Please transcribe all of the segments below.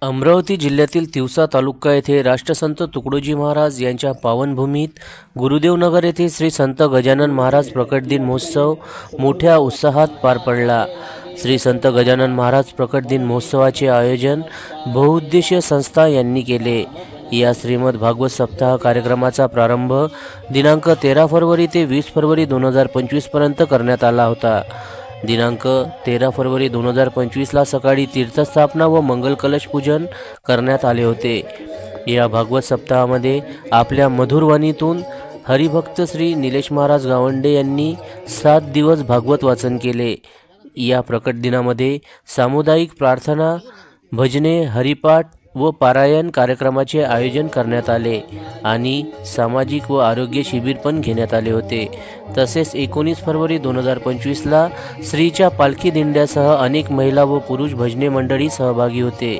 अमरावती जिल्ह्यातील तिवसा तालुका येथे राष्ट्रसंत तुकडोजी महाराज यांच्या पावनभूमीत गुरुदेवनगर येथे श्री संत गजानन महाराज प्रकट दिन महोत्सव मोठ्या उत्साहात पार पडला। श्री संत गजानन महाराज प्रकट दिन महोत्सवाचे आयोजन बहुउद्देशीय संस्था यांनी केले। या श्रीमद भागवत सप्ताह कार्यक्रमाचा प्रारंभ दिनांक 13 फरवरी ते 20 फरवरी 2025 पर्यंत करण्यात आला होता। दिनांक 13 फरवरी 2025 ला सकाळी तीर्थस्थापना व मंगल कलश पूजन करण्यात आले होते। या भागवत सप्ताहामध्ये आपल्या मधुरवाणीतून हरिभक्त श्री निलेश महाराज गावंडे यांनी 7 दिवस भागवत वाचन केले। या प्रकट दिनामध्ये सामुदायिक प्रार्थना, भजने, हरिपाठ व पारायण कार्यक्रमाचे आयोजन करण्यात आले आणि सामाजिक व आरोग्य शिबिर पण घेण्यात आले होते। तसेच 19 फरवरी 2025 ला श्रीच्या पालखी दिंड्यासह अनेक महिला व पुरुष भजने मंडळी सहभागी होते।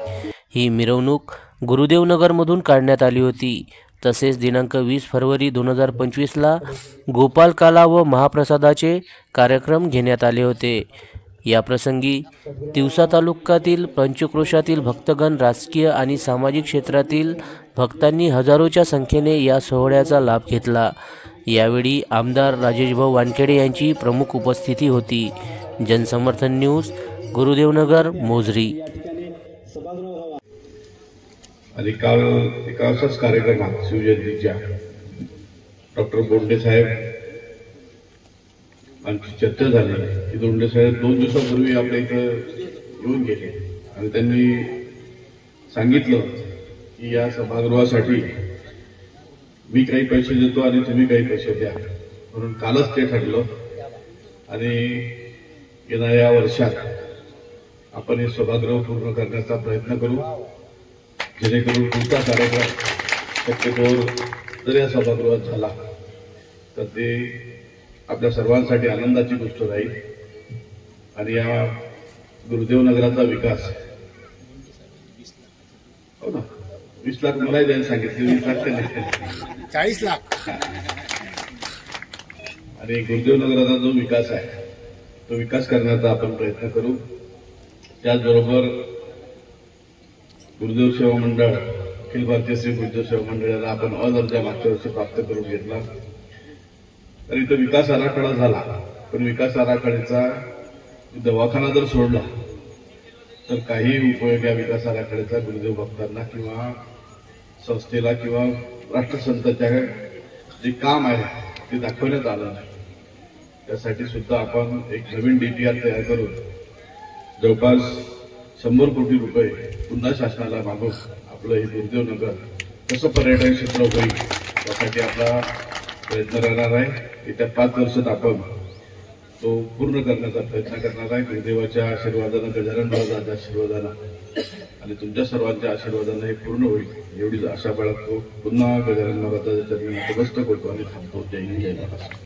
ही मिरवणूक गुरुदेवनगरमधून काढण्यात आली होती। तसेच दिनांक 20 फरवरी 2025 ला गोपालकाला व महाप्रसादाचे कार्यक्रम घेण्यात आले होते। या प्रसंगी तिवसा तालुक्यातील पंचक्रोशातील भक्तगण, राजकीय आणि सामाजिक क्षेत्रातील भक्तांनी हजारोच्या संख्येने या सोहळ्याचा लाभ घेतला। यावेळी आमदार राजेशभाऊ वानखेडे यांची प्रमुख उपस्थिती होती। जनसमर्थन न्यूज, गुरुदेवनगर, मोझरी। आणि काल एका असाच कार्यक्रमात शिवजयंतीच्या डॉक्टर बोंडे साहेब आमची चर्चा झाली की बोंडे साहेब 2 दिवसापूर्वी आपल्या इथं येऊन गेले आणि त्यांनी सांगितलं की या सभागृहासाठी मी काही पैसे देतो आणि तुम्ही काही पैसे द्या, म्हणून कालच ते ठरलं आणि येणाऱ्या वर्षात आपण हे सभागृह पूर्ण करण्याचा प्रयत्न करू, जेणेकरून पुढचा कार्यक्रम शक्यतोवर जर या सभागृहात झाला तर ते आपल्या सर्वांसाठी आनंदाची गोष्ट राहील आणि या गुरुदेवनगराचा विकास, हो ना, 20 लाख मलाही द्यायला सांगितले, 20 लाख नाही 40 लाख। आणि गुरुदेवनगराचा जो विकास आहे तो विकास करण्याचा आपण प्रयत्न करू। त्याचबरोबर गुरुदेव सेवा मंडळ, अखिल भारतीय श्री गुरुदेव सेवा मंडळाला आपण अ दर्जा मागच्या वर्षी प्राप्त करून घेतला। तर इथं विकास आराखडा झाला, पण विकास आराखड्याचा दवाखाना जर सोडला तर काही उपयोग या विकास आराखड्याचा गुरुदेव भक्तांना किंवा संस्थेला किंवा राष्ट्रसंतांच्या जे काम आहे ते दाखवण्यात आलं नाही। त्यासाठी सुद्धा आपण एक नवीन DPR तयार करून जवळपास 100 कोटी रुपये पुन्हा शासनाला मागून आपलं हे गुरुदेवनगर कसं पर्यटन क्षेत्र होईल यासाठी आपला प्रयत्न राहणार आहे। येत्या 5 वर्षात आपण तो पूर्ण करण्याचा प्रयत्न करणार आहे। गुरुदेवाच्या आशीर्वादानं, गजानन महाराजांच्या आशीर्वादानं आणि तुमच्या सर्वांच्या आशीर्वादानं हे पूर्ण होईल एवढीच आशा बाळगतो। पुन्हा गजानन महाराजांच्या चरणी नतमस्तक होतो आणि थांबतो। जय हिंद, जय महाराष्ट्र।